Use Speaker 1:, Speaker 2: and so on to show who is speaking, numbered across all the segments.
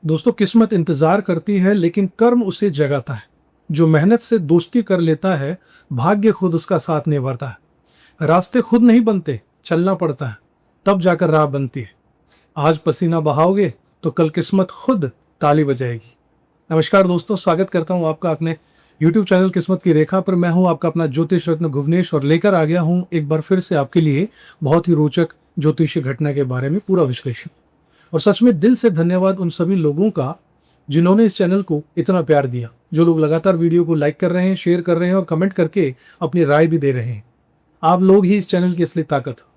Speaker 1: दोस्तों, किस्मत इंतजार करती है लेकिन कर्म उसे जगाता है। जो मेहनत से दोस्ती कर लेता है, भाग्य खुद उसका साथ निभाता है। रास्ते खुद नहीं बनते, चलना पड़ता है, तब जाकर राह बनती है। आज पसीना बहाओगे तो कल किस्मत खुद ताली बजाएगी। नमस्कार दोस्तों, स्वागत करता हूं आपका अपने YouTube चैनल किस्मत की रेखा पर। मैं हूं आपका अपना ज्योतिष रत्न भुवनेश और लेकर आ गया हूं एक बार फिर से आपके लिए बहुत ही रोचक ज्योतिषीय घटना के बारे में पूरा विश्लेषण। और सच में दिल से धन्यवाद उन सभी लोगों का जिन्होंने इस चैनल को इतना प्यार दिया, जो लोग लगातार वीडियो को लाइक कर रहे हैं, शेयर कर रहे हैं और कमेंट करके अपनी राय भी दे रहे हैं। आप लोग ही इस चैनल की असली ताकत हो।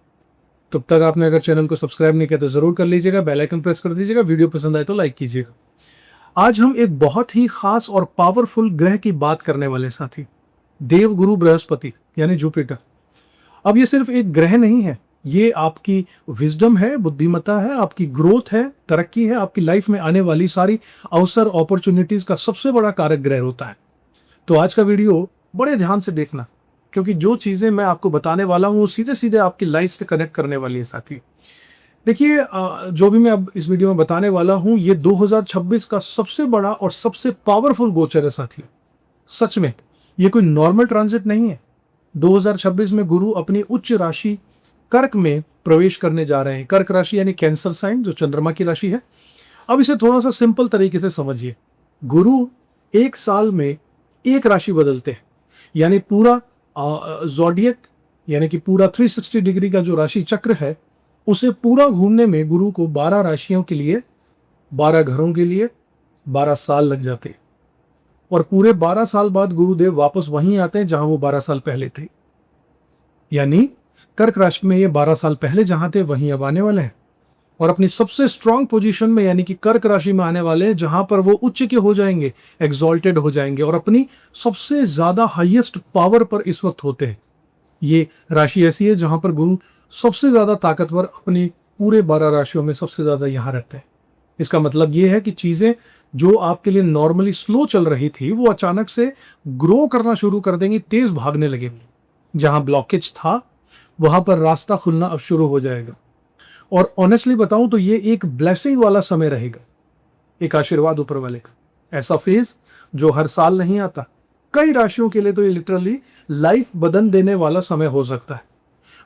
Speaker 1: तब तक आपने अगर चैनल को सब्सक्राइब नहीं किया तो जरूर कर लीजिएगा, बेल आइकन प्रेस कर दीजिएगा, वीडियो पसंद आए तो लाइक कीजिएगा। आज हम एक बहुत ही खास और पावरफुल ग्रह की बात करने वाले साथी, देवगुरु बृहस्पति यानी जुपिटर। अब ये सिर्फ एक ग्रह नहीं है, ये आपकी विजडम है, बुद्धिमत्ता है, आपकी ग्रोथ है, तरक्की है, आपकी लाइफ में आने वाली सारी अवसर अपॉर्चुनिटीज का सबसे बड़ा कारक ग्रह होता है। तो आज का वीडियो बड़े ध्यान से देखना, क्योंकि जो चीजें मैं आपको बताने वाला हूं वो सीधे सीधे आपकी लाइफ से कनेक्ट करने वाली है साथी। देखिए, जो भी मैं अब इस वीडियो में बताने वाला हूं ये 2026 का सबसे बड़ा और सबसे पावरफुल गोचर है साथी। सच में ये कोई नॉर्मल ट्रांजिट नहीं है। 2026 में गुरु अपनी उच्च राशि कर्क में प्रवेश करने जा रहे हैं। कर्क राशि यानी कैंसर साइन, जो चंद्रमा की राशि है। अब इसे थोड़ा सा सिंपल तरीके से समझिए। गुरु एक साल में एक राशि बदलते हैं, यानी पूरा ज़ोडिएक यानी कि पूरा 360 डिग्री का जो राशि चक्र है उसे पूरा घूमने में गुरु को 12 राशियों के लिए, 12 घरों के लिए 12 साल लग जाते हैं। और पूरे 12 साल बाद गुरुदेव वापस वहीं आते हैं जहां वो 12 साल पहले थे। यानी कर्क राशि में ये 12 साल पहले जहां थे वहीं अब आने वाले हैं और अपनी सबसे स्ट्रांग पोजीशन में यानी कि कर्क राशि में आने वाले हैं, जहां पर वो उच्च के हो जाएंगे, एग्जॉल्टेड हो जाएंगे और अपनी सबसे ज्यादा हाईएस्ट पावर पर इस वक्त होते हैं। ये राशि ऐसी है जहां पर गुरु सबसे ज्यादा ताकतवर अपनी पूरे 12 राशियों में सबसे ज्यादा यहां रहते हैं। इसका मतलब ये है कि चीजें जो आपके लिए नॉर्मली स्लो चल रही थी वो अचानक से ग्रो करना शुरू कर देंगी, तेज भागने लगेंगी। जहां ब्लॉकेज था वहां पर रास्ता खुलना अब शुरू हो जाएगा। और ऑनेस्टली बताऊं तो ये एक ब्लेसिंग वाला समय रहेगा, एक आशीर्वाद ऊपर वाले का। ऐसा फेज जो हर साल नहीं आता। कई राशियों के लिए तो ये लिटरली लाइफ बदल देने वाला समय हो सकता है।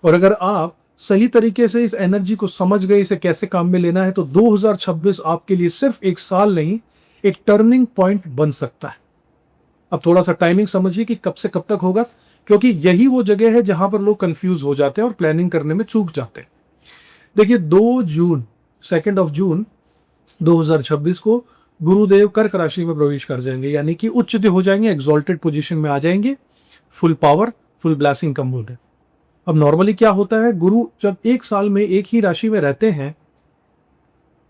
Speaker 1: और अगर आप सही तरीके से इस एनर्जी को समझ गए, इसे कैसे काम में लेना है, तो 2026 आपके लिए सिर्फ एक साल नहीं, एक टर्निंग पॉइंट बन सकता है। अब थोड़ा सा टाइमिंग समझिए कि कब से कब तक होगा, क्योंकि यही वो जगह है जहां पर लोग कंफ्यूज हो जाते हैं और प्लानिंग करने में चूक जाते हैं। देखिए, 2 जून 2026 को गुरुदेव कर्क राशि में प्रवेश कर जाएंगे, यानी कि उच्च हो जाएंगे, एग्जॉल्टेड पोजीशन में आ जाएंगे, फुल पावर, फुल ब्लेसिंग का मूड है। अब नॉर्मली क्या होता है, गुरु जब एक साल में एक ही राशि में रहते हैं,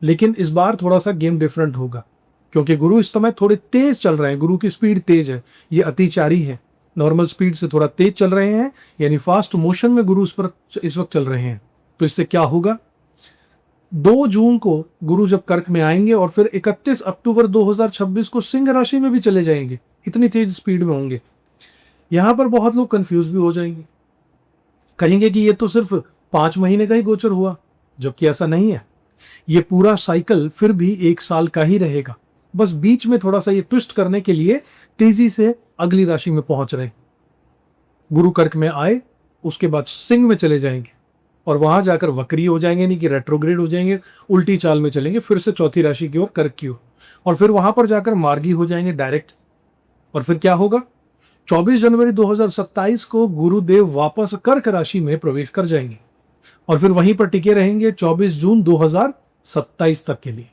Speaker 1: लेकिन इस बार थोड़ा सा गेम डिफरेंट होगा, क्योंकि गुरु इस समय थोड़े तेज चल रहे हैं। गुरु की स्पीड तेज है, ये अतिचारी है, नॉर्मल स्पीड से थोड़ा तेज चल रहे हैं, यानी फास्ट मोशन में गुरु इस वक्त चल रहे हैं। तो इससे क्या होगा, 2 जून को गुरु जब कर्क में आएंगे और फिर 31 अक्टूबर 2026 को सिंह राशि में भी चले जाएंगे। इतनी तेज स्पीड में होंगे। यहां पर बहुत लोग कंफ्यूज भी हो जाएंगे, कहेंगे कि ये तो सिर्फ 5 महीने का ही गोचर हुआ, जबकि ऐसा नहीं है। ये पूरा साइकिल फिर भी एक साल का ही रहेगा, बस बीच में थोड़ा सा ये ट्विस्ट करने के लिए तेजी से अगली राशि में पहुंच रहे। गुरु कर्क में आए, उसके बाद सिंह में चले जाएंगे और वहां जाकर वक्री हो जाएंगे, नहीं कि रेट्रोग्रेड हो जाएंगे, उल्टी चाल में चलेंगे फिर से चौथी राशि की ओर, कर्क की ओर। और फिर वहां पर जाकर मार्गी हो जाएंगे डायरेक्ट। और फिर क्या होगा, 24 जनवरी 2027 को गुरुदेव वापस कर्क राशि में प्रवेश कर जाएंगे और फिर वहीं पर टिके रहेंगे 24 जून 2027 तक के लिए।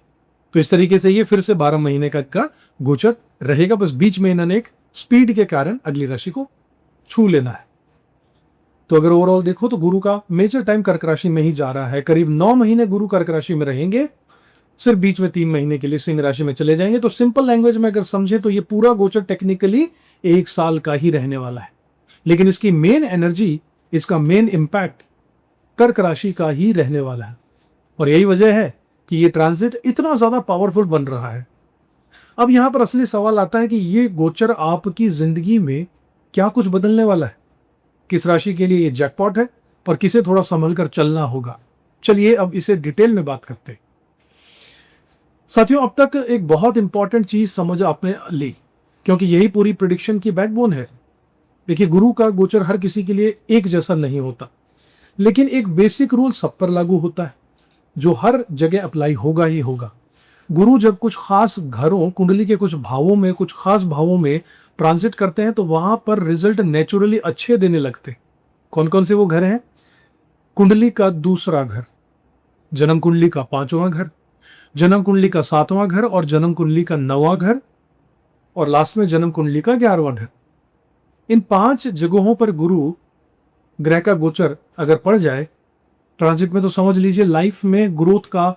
Speaker 1: तो इस तरीके से ये फिर से 12 महीने का गोचर रहेगा। बस बीच में इन्होंने एक स्पीड के कारण अगली राशि को छू लेना है। तो अगर ओवरऑल देखो तो गुरु का मेजर टाइम कर्क राशि में ही जा रहा है। करीब 9 महीने गुरु कर्क राशि में रहेंगे, सिर्फ बीच में 3 महीने के लिए सिंह राशि में चले जाएंगे। तो सिंपल लैंग्वेज में अगर समझे तो ये पूरा गोचर टेक्निकली एक साल का ही रहने वाला है, लेकिन इसकी मेन एनर्जी, इसका मेन इंपैक्ट कर्क राशि का ही रहने वाला है। और यही वजह है कि ये ट्रांजिट इतना ज्यादा पावरफुल बन रहा है। अब यहां पर असली सवाल आता है कि ये गोचर आपकी जिंदगी में क्या कुछ बदलने वाला है। किस राशि के लिए ये जैकपॉट है और किसे थोड़ा संभल कर चलना होगा। चलिए अब इसे डिटेल में बात करते हैं। साथियों, अब तक एक बहुत इंपॉर्टेंट चीज समझ आपने ली, क्योंकि यही पूरी प्रिडिक्शन की बैकबोन है। देखिए, गुरु का गोचर हर किसी के लिए एक जैसा नहीं होता, लेकिन एक बेसिक रूल सब पर लागू होता है, जो हर जगह अप्लाई होगा ही होगा। गुरु जब कुछ खास घरों, कुंडली के कुछ भावों में, कुछ खास भावों में ट्रांजिट करते हैं, तो वहां पर रिजल्ट नेचुरली अच्छे देने लगते। कौन कौन से वो घर हैं? कुंडली का दूसरा घर, जन्म कुंडली का पांचवां घर, जन्म कुंडली का सातवां घर, और जन्म कुंडली का नौवां घर, और लास्ट में जन्म कुंडली का 11वां घर। इन 5 जगहों पर गुरु ग्रह का गोचर अगर पड़ जाए ट्रांजिट में, तो समझ लीजिए लाइफ में ग्रोथ का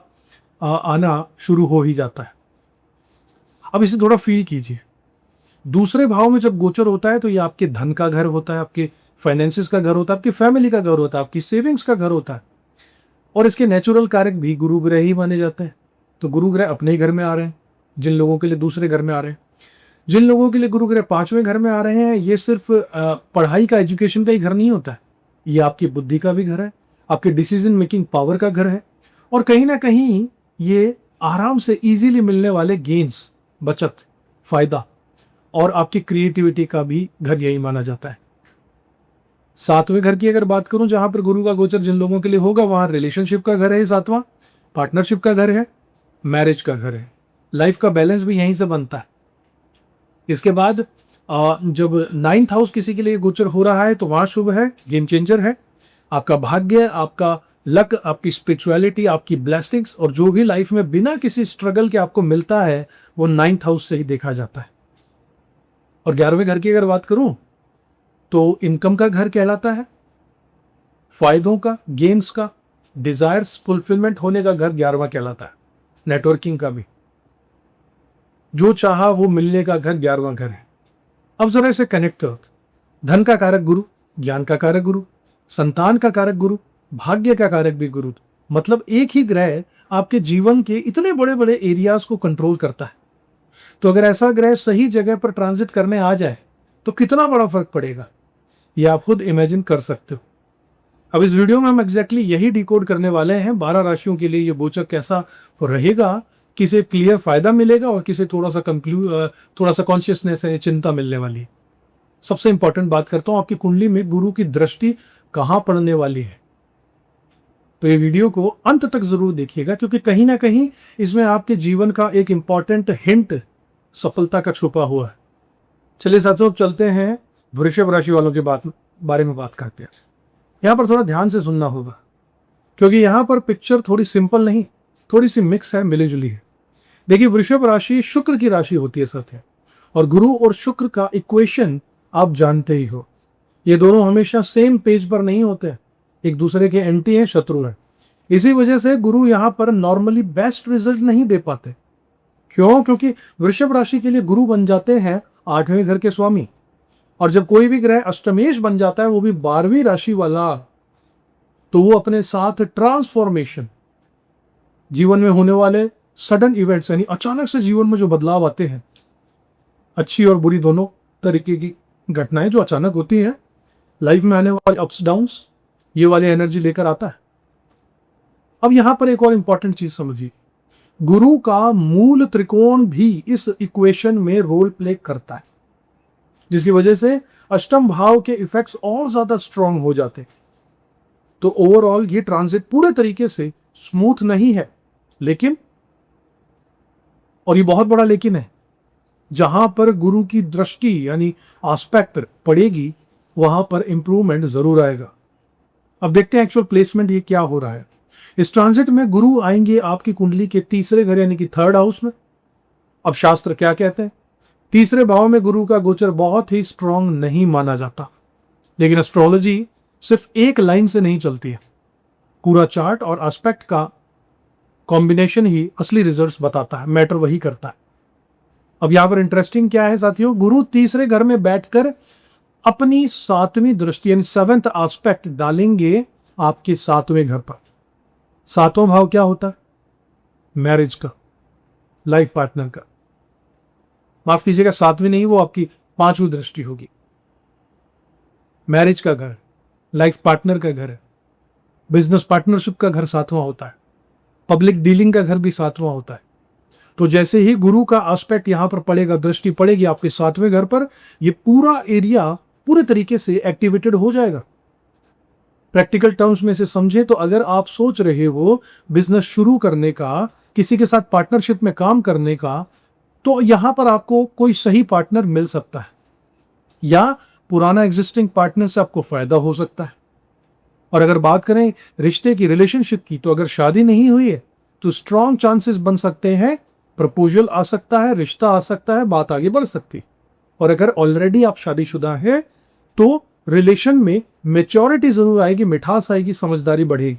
Speaker 1: आना शुरू हो ही जाता है। अब इसे थोड़ा फील कीजिए। दूसरे भाव में जब गोचर होता है, तो ये आपके धन का घर होता है, आपके फाइनेंसिस का घर होता है, आपकी फैमिली का घर होता है, आपकी सेविंग्स का घर होता है, और इसके नेचुरल कारक भी गुरु ग्रह ही माने जाते हैं। तो गुरु ग्रह अपने ही घर में आ रहे हैं, जिन लोगों के लिए दूसरे घर में आ रहे हैं। जिन लोगों के लिए गुरु ग्रह 5वें घर में आ रहे हैं, ये सिर्फ पढ़ाई का, एजुकेशन का ही घर नहीं होता है, ये आपकी बुद्धि का भी घर है, आपके डिसीजन मेकिंग पावर का घर है, और कहीं ना कहीं ये आराम से इजीली मिलने वाले गेन्स, बचत, फायदा और आपकी क्रिएटिविटी का भी घर यही माना जाता है। 7वें घर की अगर बात करूं, जहां पर गुरु का गोचर जिन लोगों के लिए होगा, वहां रिलेशनशिप का घर है 7वां, पार्टनरशिप का घर है, मैरिज का घर है। लाइफ का बैलेंस भी यहीं से बनता है। इसके बाद जब 9th हाउस किसी के लिए गोचर हो रहा है, तो वहां शुभ है, गेम चेंजर है, आपका भाग्य, आपका लक, आपकी स्पिरिचुअलिटी, आपकी ब्लेसिंग्स, और जो भी लाइफ में बिना किसी स्ट्रगल के आपको मिलता है, वो 9th हाउस से ही देखा जाता है। और 11वें घर की अगर बात करूं, तो इनकम का घर कहलाता है, फायदों का, गेम्स का, डिजायर्स फुलफिलमेंट होने का घर 11वां कहलाता है, नेटवर्किंग का भी, जो चाहा वो मिलने का घर 11वां घर है। अब जरा इसे कनेक्ट करो। धन का कारक गुरु, ज्ञान का कारक गुरु, संतान का कारक गुरु, भाग्य का कारक भी गुरु। मतलब एक ही ग्रह आपके जीवन के इतने बड़े बड़े एरियाज को कंट्रोल करता है। तो अगर ऐसा ग्रह सही जगह पर ट्रांजिट करने आ जाए, तो कितना बड़ा फर्क पड़ेगा, ये आप खुद इमेजिन कर सकते हो। अब इस वीडियो में हम एग्जैक्टली यही डिकोड करने वाले हैं। 12 राशियों के लिए ये गोचर कैसा रहेगा, किसे क्लियर फायदा मिलेगा और किसे थोड़ा सा कॉन्शियसनेस है, चिंता मिलने वाली है। सबसे इंपॉर्टेंट बात करता हूं, आपकी कुंडली में गुरु की दृष्टि कहां पड़ने वाली है। तो ये वीडियो को अंत तक जरूर देखिएगा, क्योंकि कहीं ना कहीं इसमें आपके जीवन का एक इंपॉर्टेंट हिंट सफलता का छुपा हुआ है। चलिए साथियों, अब चलते हैं वृषभ राशि वालों के बारे में बात करते हैं। यहां पर थोड़ा ध्यान से सुनना होगा, क्योंकि यहां पर पिक्चर थोड़ी सिंपल नहीं, थोड़ी सी मिक्स है, मिली जुली है। देखिए, वृषभ राशि शुक्र की राशि होती है साथियों, और गुरु और शुक्र का इक्वेशन आप जानते ही हो। ये दोनों हमेशा सेम पेज पर नहीं होते, एक दूसरे के एंटी हैं, शत्रु हैं। इसी वजह से गुरु यहां पर नॉर्मली बेस्ट रिजल्ट नहीं दे पाते। क्यों? क्योंकि वृषभ राशि के लिए गुरु बन जाते हैं 8वें घर के स्वामी, और जब कोई भी ग्रह अष्टमेश बन जाता है, वो भी 12वीं राशि वाला, तो वो अपने साथ ट्रांसफॉर्मेशन, जीवन में होने वाले सडन इवेंट्स, यानी अचानक से जीवन में जो बदलाव आते हैं, अच्छी और बुरी दोनों तरीके की घटनाएं जो अचानक होती हैं, लाइफ में आने वाले अप्स डाउन्स, ये वाली एनर्जी लेकर आता है। अब यहां पर एक और इंपॉर्टेंट चीज समझिए, गुरु का मूल त्रिकोण भी इस इक्वेशन में रोल प्ले करता है, जिसकी वजह से अष्टम भाव के इफेक्ट्स और ज्यादा स्ट्रांग हो जाते हैं। तो ओवरऑल ये ट्रांजिट पूरे तरीके से स्मूथ नहीं है, लेकिन, और ये बहुत बड़ा लेकिन है, जहां पर गुरु की दृष्टि यानी एस्पेक्ट पड़ेगी, वहां पर इंप्रूवमेंट जरूर आएगा। अब देखते हैं एक्चुअल प्लेसमेंट ये क्या हो रहा है। इस ट्रांजिट में गुरु आएंगे आपकी कुंडली के तीसरे घर यानी कि 3rd हाउस में। अब शास्त्र क्या कहते हैं, तीसरे भाव में गुरु का गोचर बहुत ही स्ट्रांग नहीं माना जाता, लेकिन एस्ट्रोलॉजी सिर्फ एक लाइन से नहीं चलती है, पूरा चार्ट और एस्पेक्ट का कॉम्बिनेशन ही असली रिजल्ट्स बताता है, मैटर वही करता है। अब यहां पर इंटरेस्टिंग क्या है साथियों, गुरु तीसरे घर में बैठकर अपनी 7वीं दृष्टि यानी 7th एस्पेक्ट डालेंगे आपके 7वें घर पर। 7वां भाव क्या होता है? मैरिज का, लाइफ पार्टनर का। माफ कीजिएगा, 7वीं नहीं, वो आपकी 5वीं दृष्टि होगी। मैरिज का घर, लाइफ पार्टनर का घर है, बिजनेस पार्टनरशिप का घर 7वां होता है, पब्लिक डीलिंग का घर भी 7वां होता है। तो जैसे ही गुरु का एस्पेक्ट यहां पर पड़ेगा, दृष्टि पड़ेगी आपके 7वें घर पर, ये पूरा एरिया पूरे तरीके से एक्टिवेटेड हो जाएगा। प्रैक्टिकल टर्म्स में से समझे तो अगर आप सोच रहे हो बिजनेस शुरू करने का, किसी के साथ पार्टनरशिप में काम करने का, तो यहां पर आपको कोई सही पार्टनर मिल सकता है, या पुराना एग्जिस्टिंग पार्टनर से आपको फायदा हो सकता है। और अगर बात करें रिश्ते की, रिलेशनशिप की, तो अगर शादी नहीं हुई है तो स्ट्रॉन्ग चांसेस बन सकते हैं, प्रपोजल आ सकता है, रिश्ता आ सकता है, बात आगे बढ़ सकती है। और अगर ऑलरेडी आप शादीशुदा है तो रिलेशन में मेच्योरिटी जरूर आएगी, मिठास आएगी, समझदारी बढ़ेगी।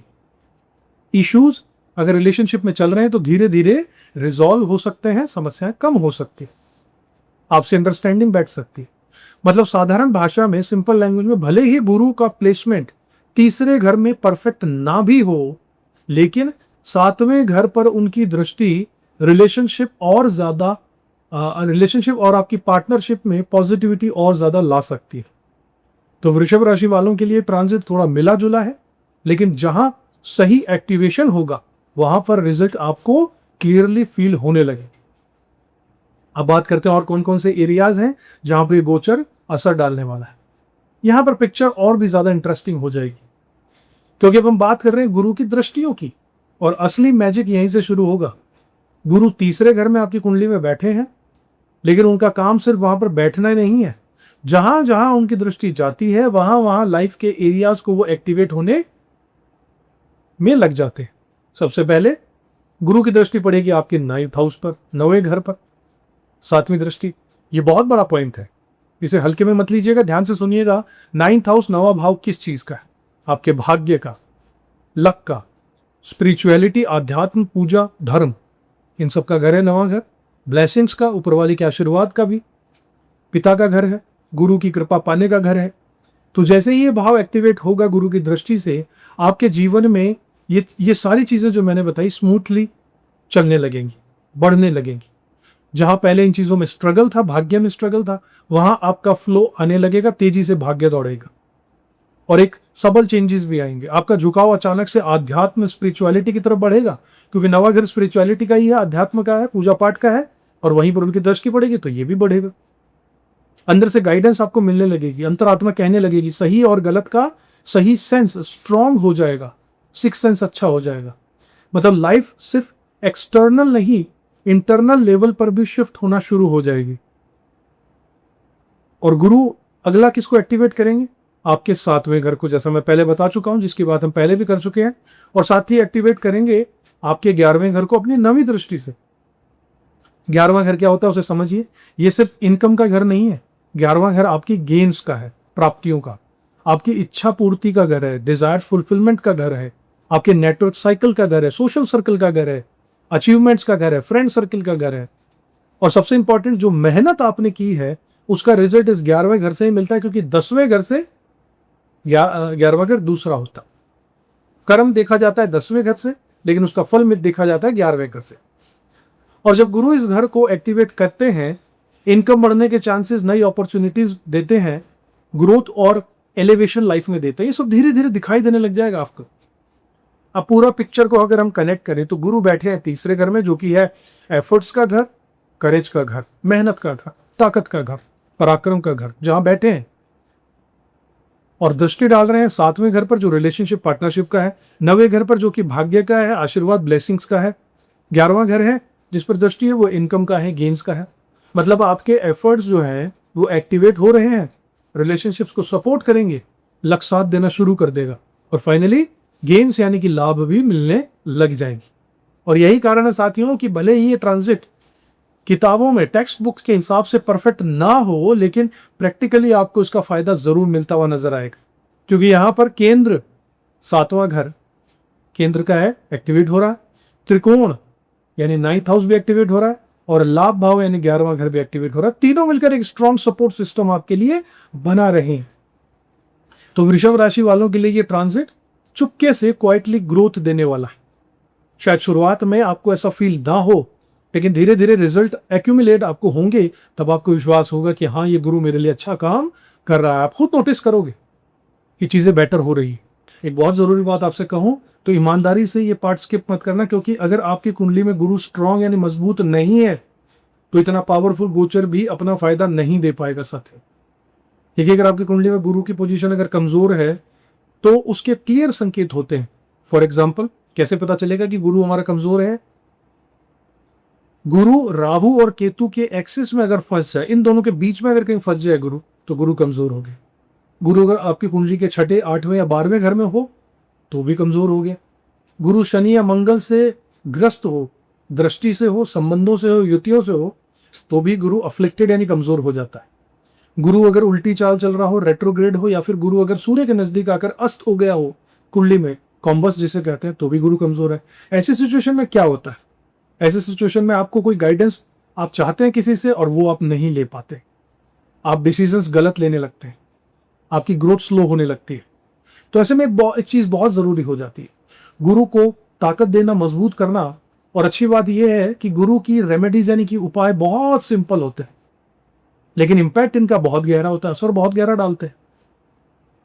Speaker 1: इश्यूज अगर रिलेशनशिप में चल रहे हैं तो धीरे धीरे रिजॉल्व हो सकते हैं, समस्याएं कम हो सकती है, आपसे अंडरस्टैंडिंग बैठ सकती है। मतलब साधारण भाषा में, सिंपल लैंग्वेज में, भले ही गुरु का प्लेसमेंट तीसरे घर में परफेक्ट ना भी हो, लेकिन 7वें घर पर उनकी दृष्टि रिलेशनशिप और आपकी पार्टनरशिप में पॉजिटिविटी और ज्यादा ला सकती है। तो वृषभ राशि वालों के लिए ट्रांजिट थोड़ा मिला जुला है, लेकिन जहां सही एक्टिवेशन होगा वहां पर रिजल्ट आपको क्लियरली फील होने लगे। अब बात करते हैं और कौन कौन से एरियाज हैं जहां पर गोचर असर डालने वाला है। यहां पर पिक्चर और भी ज्यादा इंटरेस्टिंग हो जाएगी, क्योंकि अब हम बात कर रहे हैं गुरु की दृष्टियों की, और असली मैजिक यहीं से शुरू होगा। गुरु तीसरे घर में आपकी कुंडली में बैठे हैं, लेकिन उनका काम सिर्फ वहां पर बैठना ही नहीं है। जहां जहां उनकी दृष्टि जाती है वहां वहां लाइफ के एरियाज को वो एक्टिवेट होने में लग जाते हैं। सबसे पहले गुरु की दृष्टि पड़ेगी आपके 9th हाउस पर, 9वें घर पर, 7वीं दृष्टि। ये बहुत बड़ा पॉइंट है, इसे हल्के में मत लीजिएगा, ध्यान से सुनिएगा। 9th हाउस, 9वां भाव किस चीज का है? आपके भाग्य का, लक का, स्पिरिचुअलिटी, आध्यात्म, पूजा, धर्म, इन सब का घर है 9वां घर। ब्लेसिंग्स का, ऊपर वाले के आशीर्वाद का भी, पिता का घर है, गुरु की कृपा पाने का घर है। तो जैसे ही ये भाव एक्टिवेट होगा गुरु की दृष्टि से, आपके जीवन में ये सारी चीजें जो मैंने बताई स्मूथली चलने लगेंगी, बढ़ने लगेंगी। जहां पहले इन चीजों में स्ट्रगल था, भाग्य में स्ट्रगल था, वहां आपका फ्लो आने लगेगा, तेजी से भाग्य दौड़ेगा, और एक सबल चेंजेस भी आएंगे। आपका झुकाव अचानक से आध्यात्म, स्पिरिचुअलिटी की तरफ बढ़ेगा, क्योंकि 9वां घर स्पिरिचुअलिटी का ही है, अध्यात्म का है, पूजा पाठ का है, और वहीं पर उनकी दृष्टि पड़ेगी तो ये भी बढ़ेगा। अंदर से गाइडेंस आपको मिलने लगेगी, अंतरात्मा कहने लगेगी, सही और गलत का सही सेंस स्ट्रांग हो जाएगा, सिक्स सेंस अच्छा हो जाएगा। मतलब लाइफ सिर्फ एक्सटर्नल नहीं, इंटरनल लेवल पर भी शिफ्ट होना शुरू हो जाएगी। और गुरु अगला किसको एक्टिवेट करेंगे? आपके 7वें घर को, जैसा मैं पहले बता चुका हूं, जिसकी बात हम पहले भी कर चुके हैं। और साथ ही एक्टिवेट करेंगे आपके 11वें घर को अपनी 9वीं दृष्टि से। 11वां घर क्या होता है उसे समझिए। ये सिर्फ इनकम का घर नहीं है, 11वां घर आपकी गेन्स का है, प्राप्तियों का, आपकी इच्छा पूर्ति का घर है, डिजायर फुलफिलमेंट का घर है, आपके नेटवर्क साइकिल का घर है, सोशल सर्कल का घर है, अचीवमेंट्स का घर है, फ्रेंड सर्किल का घर है। और सबसे इंपॉर्टेंट, जो मेहनत आपने की है उसका रिजल्ट इस 11वें घर से ही मिलता है, क्योंकि 10वें घर से 11वां घर दूसरा होता। कर्म देखा जाता है 10वें घर से, लेकिन उसका फल में देखा जाता है 11वें घर से। और जब गुरु इस घर को एक्टिवेट करते हैं, इनकम बढ़ने के चांसेस, नई अपॉर्चुनिटीज देते हैं, ग्रोथ और एलिवेशन लाइफ में देते हैं। ये सब धीरे धीरे दिखाई देने लग जाएगा आपको। अब पूरा पिक्चर को अगर हम कनेक्ट करें तो गुरु बैठे हैं तीसरे घर में, जो कि है एफर्ट्स का घर, करेज का घर, मेहनत का घर, ताकत का घर, पराक्रम का घर, जहां बैठे हैं। और दृष्टि डाल रहे हैं 7वें घर पर, जो रिलेशनशिप पार्टनरशिप का है, 9वें घर पर जो कि भाग्य का है, आशीर्वाद ब्लेसिंग्स का है, 11वां घर है जिस पर दृष्टि है वो इनकम का है, गेन्स का है। मतलब आपके एफर्ट्स जो है वो एक्टिवेट हो रहे हैं, रिलेशनशिप्स को सपोर्ट करेंगे, लक साथ देना शुरू कर देगा, और फाइनली गेन्स यानी कि लाभ भी मिलने लग जाएगी। और यही कारण है साथियों कि भले ही ये ट्रांजिट किताबों में टेक्स्ट बुक के हिसाब से परफेक्ट ना हो, लेकिन प्रैक्टिकली आपको इसका फायदा जरूर मिलता हुआ नजर आएगा। क्योंकि यहां पर केंद्र, 7वां घर केंद्र का है, एक्टिवेट हो रहा है, त्रिकोण यानी 9th हाउस भी एक्टिवेट हो रहा है, और लाभ भाव यानी 11वां घर भी एक्टिवेट हो रहा है। तीनों मिलकर एक स्ट्रॉन्ग सपोर्ट सिस्टम आपके लिए बना रहे हैं। तो वृषभ राशि वालों के लिए ये ट्रांजिट चुपके से क्वाइटली ग्रोथ देने वाला है। शायद शुरुआत में आपको ऐसा फील ना हो, लेकिन धीरे धीरे रिजल्ट एक्यूमुलेट आपको होंगे, तब आपको विश्वास होगा कि हाँ, ये गुरु मेरे लिए अच्छा काम कर रहा है। आप खुद नोटिस करोगे कि चीजें बेटर हो रही है। एक बहुत जरूरी बात आपसे कहूं, तो ईमानदारी से ये पार्ट स्किप मत करना, क्योंकि अगर आपकी कुंडली में गुरु स्ट्रांग यानी मजबूत नहीं है तो इतना पावरफुल गोचर भी अपना फायदा नहीं दे पाएगा साथियों। देखिए, अगर आपकी कुंडली में गुरु की पोजीशन अगर कमजोर है तो उसके क्लियर संकेत होते हैं। फॉर एग्जाम्पल, कैसे पता चलेगा कि गुरु हमारा कमजोर है? गुरु राहु और केतु के एक्सिस में अगर फंस जाए, इन दोनों के बीच में अगर कहीं फंस जाए गुरु, तो गुरु कमजोर हो गया। गुरु अगर आपकी कुंडली के 6, 8वें या 12वें घर में हो तो भी कमजोर हो गया। गुरु शनि या मंगल से ग्रस्त हो, दृष्टि से हो, संबंधों से हो, युतियों से हो, तो भी गुरु अफ्लिक्टेड यानी कमजोर हो जाता है। गुरु अगर उल्टी चाल चल रहा हो, रेट्रोग्रेड हो, या फिर गुरु अगर सूर्य के नजदीक आकर अस्त हो गया हो कुंडली में, कॉम्बस जिसे कहते हैं, तो भी गुरु कमजोर है। ऐसी सिचुएशन में क्या होता है? ऐसे सिचुएशन में आपको कोई गाइडेंस आप चाहते हैं किसी से और वो आप नहीं ले पाते, आप डिसीजंस गलत लेने लगते हैं, आपकी ग्रोथ स्लो होने लगती है। तो ऐसे में एक चीज बहुत जरूरी हो जाती है, गुरु को ताकत देना, मजबूत करना। और अच्छी बात यह है कि गुरु की रेमेडीज यानी कि उपाय बहुत सिंपल होते हैं, लेकिन इंपैक्ट इनका बहुत गहरा होता है, असर बहुत गहरा डालते हैं।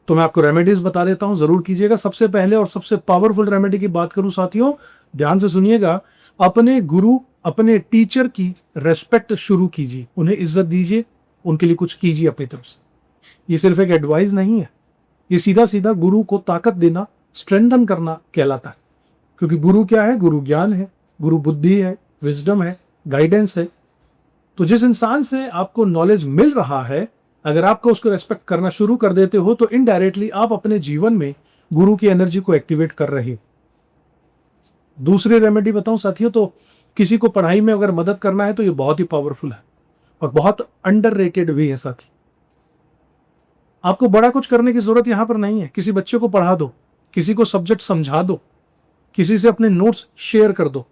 Speaker 1: तो मैं आपको रेमेडीज बता देता हूं, जरूर कीजिएगा। सबसे पहले और सबसे पावरफुल रेमेडी की बात करूं साथियों, ध्यान से सुनिएगा, अपने गुरु, अपने टीचर की रेस्पेक्ट शुरू कीजिए, उन्हें इज्जत दीजिए, उनके लिए कुछ कीजिए अपनी तरफ से। ये सिर्फ एक एडवाइस नहीं है, ये सीधा सीधा गुरु को ताकत देना, स्ट्रेंथन करना कहलाता है। क्योंकि गुरु क्या है? गुरु ज्ञान है, गुरु बुद्धि है, विजडम है, गाइडेंस है। तो जिस इंसान से आपको नॉलेज मिल रहा है, अगर आपको उसको रेस्पेक्ट करना शुरू कर देते हो तो इनडायरेक्टली आप अपने जीवन में गुरु की एनर्जी को एक्टिवेट कर रहे हो। दूसरी रेमेडी बताऊं साथियों, तो किसी को पढ़ाई में अगर मदद करना है तो ये बहुत ही पावरफुल है और बहुत अंडररेटेड भी है साथी। आपको बड़ा कुछ करने की जरूरत यहां पर नहीं है। किसी बच्चे को पढ़ा दो, किसी को सब्जेक्ट समझा दो, किसी से अपने नोट्स शेयर कर दो,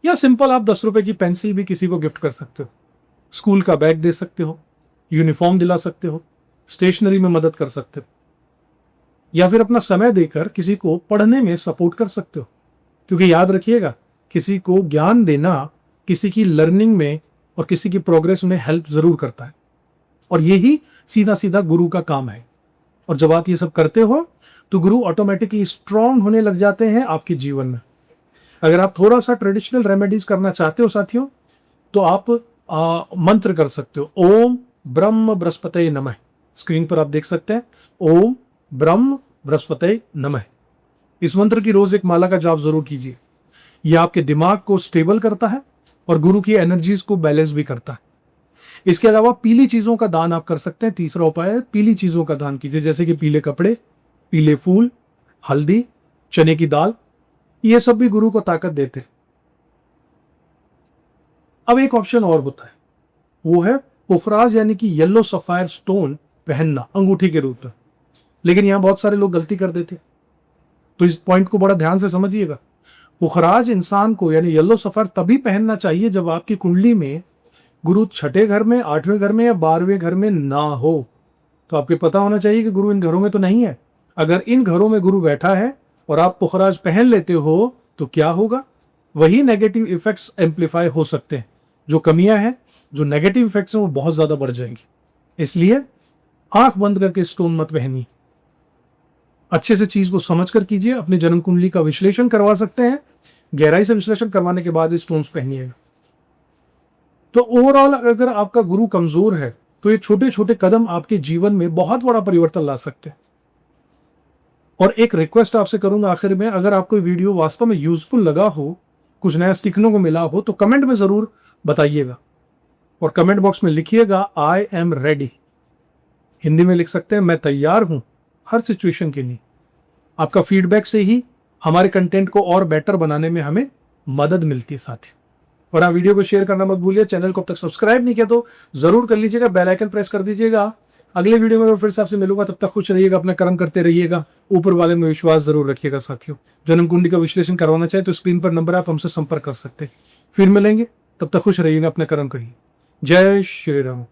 Speaker 1: या सिंपल आप 10 रुपए की पेंसिल भी किसी को गिफ्ट कर सकते हो, स्कूल का बैग दे सकते हो, यूनिफॉर्म दिला सकते हो, स्टेशनरी में मदद कर सकते हो, या फिर अपना समय देकर किसी को पढ़ने में सपोर्ट कर सकते हो। क्योंकि याद रखिएगा, किसी को ज्ञान देना किसी की लर्निंग में और किसी की प्रोग्रेस में हेल्प जरूर करता है, और यही सीधा सीधा गुरु का काम है। और जब आप ये सब करते हो तो गुरु ऑटोमेटिकली स्ट्रांग होने लग जाते हैं आपके जीवन में। अगर आप थोड़ा सा ट्रेडिशनल रेमेडीज करना चाहते हो साथियों, तो आप मंत्र कर सकते हो, ओम ब्रह्म बृहस्पतये नमः। स्क्रीन पर आप देख सकते हैं, ओम ब्रह्म बृहस्पतये नमः। इस मंत्र की रोज एक माला का जाप जरूर कीजिए। यह आपके दिमाग को स्टेबल करता है और गुरु की एनर्जीज को बैलेंस भी करता है। इसके अलावा पीली चीजों का दान आप कर सकते हैं। तीसरा उपाय है, पीली चीजों का दान कीजिए, जैसे कि पीले कपड़े, पीले फूल, हल्दी, चने की दाल, ये सब भी गुरु को ताकत देते हैं। अब एक ऑप्शन और होता है, वो है पुफराज यानी कि येलो सफायर स्टोन पहनना अंगूठी के रूप में। लेकिन यहां बहुत सारे लोग गलती कर देते, तो इस पॉइंट को बड़ा ध्यान से समझिएगा। पुखराज इंसान को यानी येलो सफायर तभी पहनना चाहिए जब आपकी कुंडली में गुरु 6ठे घर में, 8वें घर में या 12वें घर में ना हो। तो आपको पता होना चाहिए कि गुरु इन घरों में तो नहीं है। अगर इन घरों में गुरु बैठा है और आप पुखराज पहन लेते हो तो क्या होगा? वही नेगेटिव इफेक्ट्स एम्पलीफाई हो सकते हैं। जो कमियां हैं, जो नेगेटिव इफेक्ट्स हैं, वो बहुत ज्यादा बढ़ जाएंगी। इसलिए आंख बंद करके स्टोन मत पहनिए, अच्छे से चीज को समझकर कीजिए। अपनी जन्म कुंडली का विश्लेषण करवा सकते हैं, गहराई से विश्लेषण करवाने के बाद स्टोन्स पहनिएगा। तो ओवरऑल अगर आपका गुरु कमजोर है तो ये छोटे छोटे कदम आपके जीवन में बहुत बड़ा परिवर्तन ला सकते हैं। और एक रिक्वेस्ट आपसे करूंगा आखिर में, अगर आपको वीडियो वास्तव में यूजफुल लगा हो, कुछ नया सीखने को मिला हो, तो कमेंट में जरूर बताइएगा और कमेंट बॉक्स में लिखिएगा आई एम रेडी। हिंदी में लिख सकते हैं, मैं तैयार हूं हर सिचुएशन के लिए। आपका फीडबैक से ही हमारे कंटेंट को और बेटर बनाने में हमें मदद मिलती है साथी। और आप वीडियो को शेयर करना मत भूलिए। चैनल को अब तक सब्सक्राइब नहीं किया तो जरूर कर लीजिएगा, बेल आइकन प्रेस कर दीजिएगा। अगले वीडियो में फिर से आपसे मिलूंगा, तब तक खुश रहिएगा, अपना कर्म करते रहिएगा, ऊपर वाले में विश्वास जरूर रखिएगा साथियों। जन्म कुंडली का विश्लेषण करवाना चाहे तो स्क्रीन पर नंबर आप हमसे संपर्क कर सकते हैं। फिर मिलेंगे, तब तक खुश रहिएगा, अपना कर्म करिए। जय श्री राम।